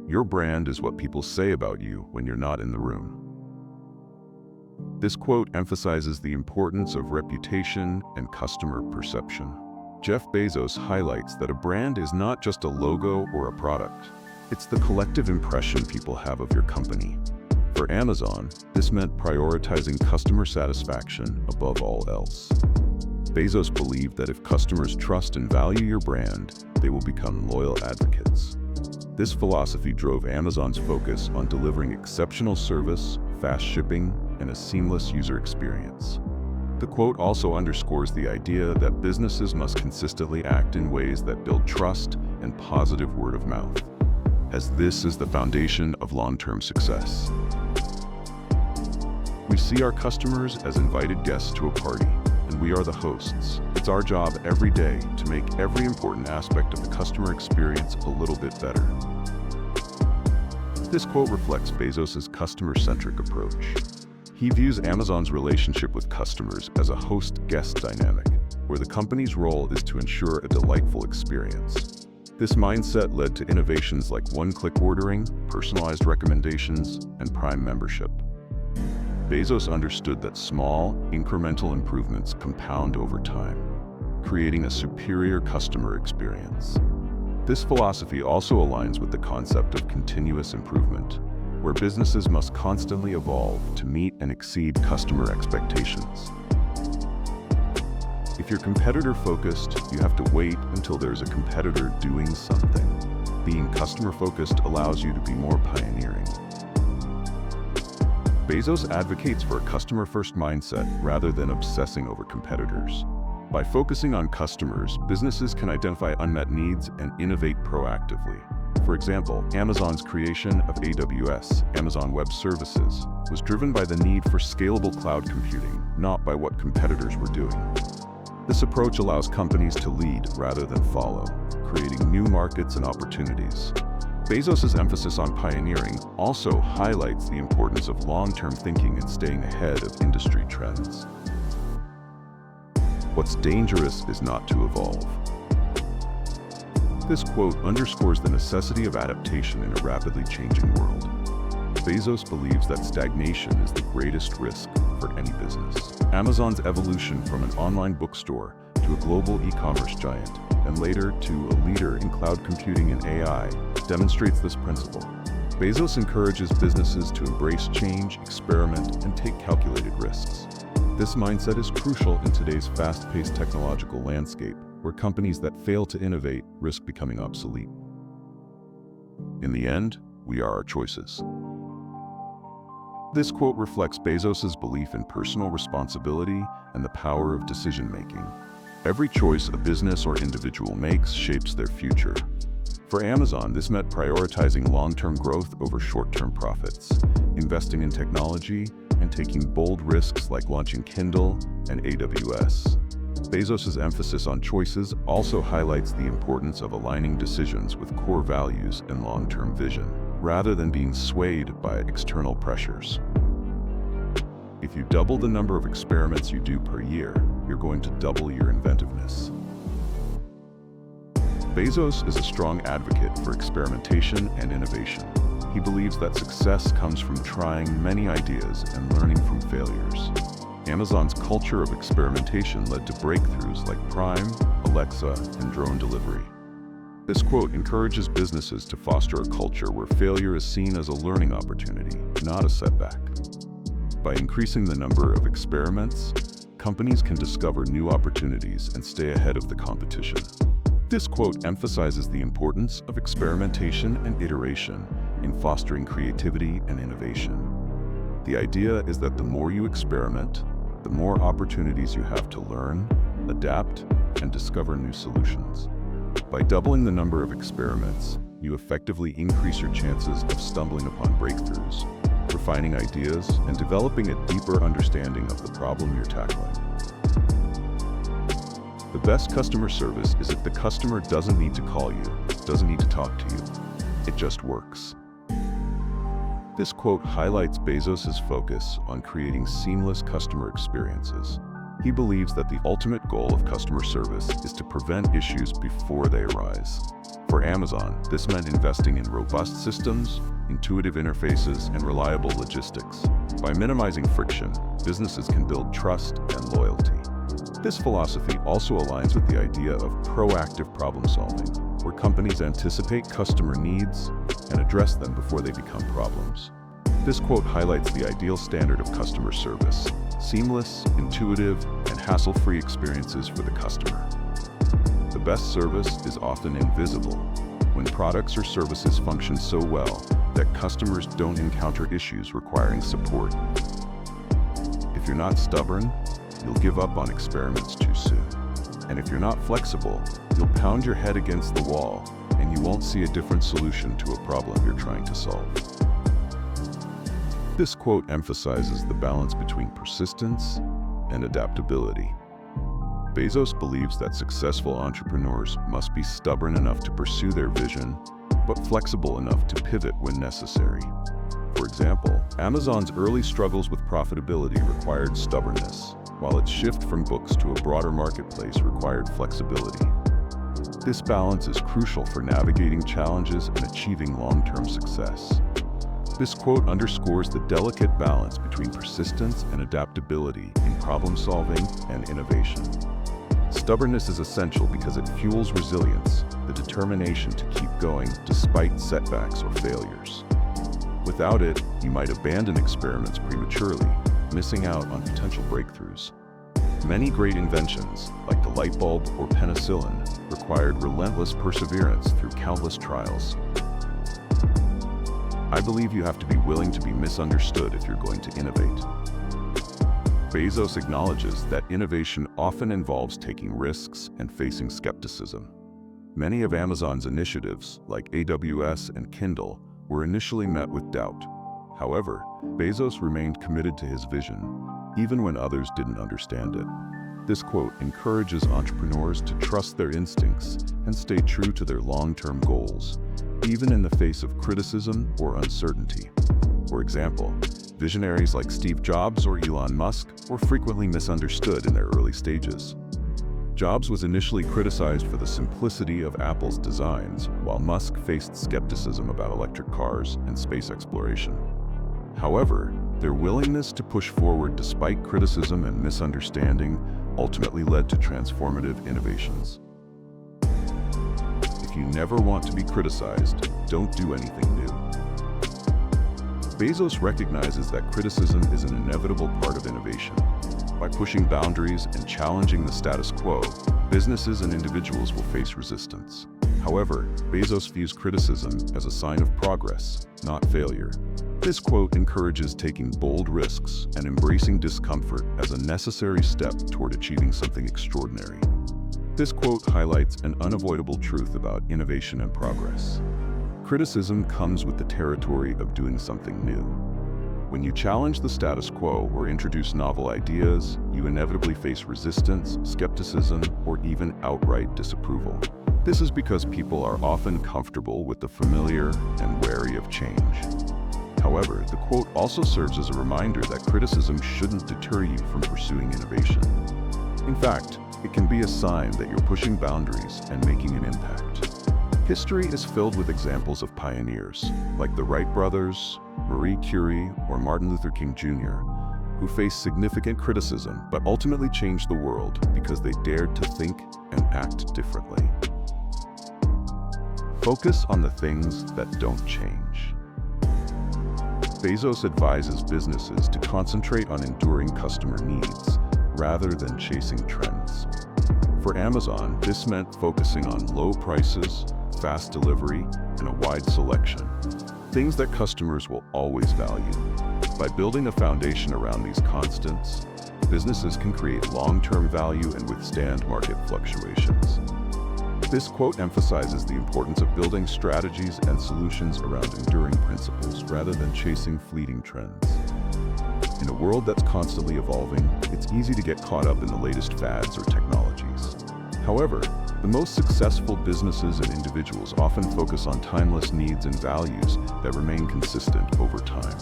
Your brand is what people say about you when you're not in the room. This quote emphasizes the importance of reputation and customer perception. Jeff Bezos highlights that a brand is not just a logo or a product. It's the collective impression people have of your company. For Amazon, this meant prioritizing customer satisfaction above all else. Bezos believed that if customers trust and value your brand, they will become loyal advocates. This philosophy drove Amazon's focus on delivering exceptional service, fast shipping, and a seamless user experience. The quote also underscores the idea that businesses must consistently act in ways that build trust and positive word of mouth, as this is the foundation of long-term success. We see our customers as invited guests to a party, and we are the hosts. It's our job every day to make every important aspect of the customer experience a little bit better. This quote reflects Bezos' customer-centric approach. He views Amazon's relationship with customers as a host-guest dynamic, where the company's role is to ensure a delightful experience. This mindset led to innovations like one-click ordering, personalized recommendations, and Prime membership. Bezos understood that small, incremental improvements compound over time, creating a superior customer experience. This philosophy also aligns with the concept of continuous improvement, where businesses must constantly evolve to meet and exceed customer expectations. If you're competitor-focused, you have to wait until there's a competitor doing something. Being customer-focused allows you to be more pioneering. Bezos advocates for a customer-first mindset rather than obsessing over competitors. By focusing on customers, businesses can identify unmet needs and innovate proactively. For example, Amazon's creation of AWS, Amazon Web Services, was driven by the need for scalable cloud computing, not by what competitors were doing. This approach allows companies to lead rather than follow, creating new markets and opportunities. Bezos' emphasis on pioneering also highlights the importance of long-term thinking and staying ahead of industry trends. What's dangerous is not to evolve. This quote underscores the necessity of adaptation in a rapidly changing world. Bezos believes that stagnation is the greatest risk for any business. Amazon's evolution from an online bookstore to a global e-commerce giant, and later to a leader in cloud computing and AI, demonstrates this principle. Bezos encourages businesses to embrace change, experiment, and take calculated risks. This mindset is crucial in today's fast-paced technological landscape, where companies that fail to innovate risk becoming obsolete. In the end, we are our choices. This quote reflects Bezos' belief in personal responsibility and the power of decision-making. Every choice a business or individual makes shapes their future. For Amazon, this meant prioritizing long-term growth over short-term profits, investing in technology, and taking bold risks like launching Kindle and AWS. Bezos' emphasis on choices also highlights the importance of aligning decisions with core values and long-term vision, rather than being swayed by external pressures. If you double the number of experiments you do per year, you're going to double your inventiveness. Bezos is a strong advocate for experimentation and innovation. He believes that success comes from trying many ideas and learning from failures. Amazon's culture of experimentation led to breakthroughs like Prime, Alexa, and drone delivery. This quote encourages businesses to foster a culture where failure is seen as a learning opportunity, not a setback. By increasing the number of experiments, companies can discover new opportunities and stay ahead of the competition. This quote emphasizes the importance of experimentation and iteration in fostering creativity and innovation. The idea is that the more you experiment, the more opportunities you have to learn, adapt, and discover new solutions. By doubling the number of experiments, you effectively increase your chances of stumbling upon breakthroughs, refining ideas, and developing a deeper understanding of the problem you're tackling. The best customer service is if the customer doesn't need to call you, doesn't need to talk to you. It just works. This quote highlights Bezos' focus on creating seamless customer experiences. He believes that the ultimate goal of customer service is to prevent issues before they arise. For Amazon, this meant investing in robust systems, intuitive interfaces, and reliable logistics. By minimizing friction, businesses can build trust and loyalty. This philosophy also aligns with the idea of proactive problem solving, where companies anticipate customer needs and address them before they become problems. This quote highlights the ideal standard of customer service: seamless, intuitive, and hassle-free experiences for the customer. The best service is often invisible, when products or services function so well that customers don't encounter issues requiring support. If you're not stubborn, you'll give up on experiments too soon. And if you're not flexible, you'll pound your head against the wall and you won't see a different solution to a problem you're trying to solve. This quote emphasizes the balance between persistence and adaptability. Bezos believes that successful entrepreneurs must be stubborn enough to pursue their vision, but flexible enough to pivot when necessary. For example, Amazon's early struggles with profitability required stubbornness, while its shift from books to a broader marketplace required flexibility. This balance is crucial for navigating challenges and achieving long-term success. This quote underscores the delicate balance between persistence and adaptability in problem-solving and innovation. Stubbornness is essential because it fuels resilience, the determination to keep going despite setbacks or failures. Without it, you might abandon experiments prematurely, missing out on potential breakthroughs. Many great inventions, like the light bulb or penicillin, required relentless perseverance through countless trials. I believe you have to be willing to be misunderstood if you're going to innovate. Bezos acknowledges that innovation often involves taking risks and facing skepticism. Many of Amazon's initiatives, like AWS and Kindle, were initially met with doubt. However, Bezos remained committed to his vision, even when others didn't understand it. This quote encourages entrepreneurs to trust their instincts and stay true to their long-term goals, even in the face of criticism or uncertainty. For example, visionaries like Steve Jobs or Elon Musk were frequently misunderstood in their early stages. Jobs was initially criticized for the simplicity of Apple's designs, while Musk faced skepticism about electric cars and space exploration. However, their willingness to push forward despite criticism and misunderstanding ultimately led to transformative innovations. If you never want to be criticized, don't do anything new. Bezos recognizes that criticism is an inevitable part of innovation. By pushing boundaries and challenging the status quo, businesses and individuals will face resistance. However, Bezos views criticism as a sign of progress, not failure. This quote encourages taking bold risks and embracing discomfort as a necessary step toward achieving something extraordinary. This quote highlights an unavoidable truth about innovation and progress. Criticism comes with the territory of doing something new. When you challenge the status quo or introduce novel ideas, you inevitably face resistance, skepticism, or even outright disapproval. This is because people are often comfortable with the familiar and wary of change. However, the quote also serves as a reminder that criticism shouldn't deter you from pursuing innovation. In fact, it can be a sign that you're pushing boundaries and making an impact. History is filled with examples of pioneers, like the Wright brothers, Marie Curie, or Martin Luther King Jr., who faced significant criticism but ultimately changed the world because they dared to think and act differently. Focus on the things that don't change. Bezos advises businesses to concentrate on enduring customer needs rather than chasing trends. For Amazon, this meant focusing on low prices, fast delivery, and a wide selection, things that customers will always value. By building a foundation around these constants, businesses can create long-term value and withstand market fluctuations. This quote emphasizes the importance of building strategies and solutions around enduring principles rather than chasing fleeting trends. In a world that's constantly evolving, it's easy to get caught up in the latest fads or technologies. However, the most successful businesses and individuals often focus on timeless needs and values that remain consistent over time.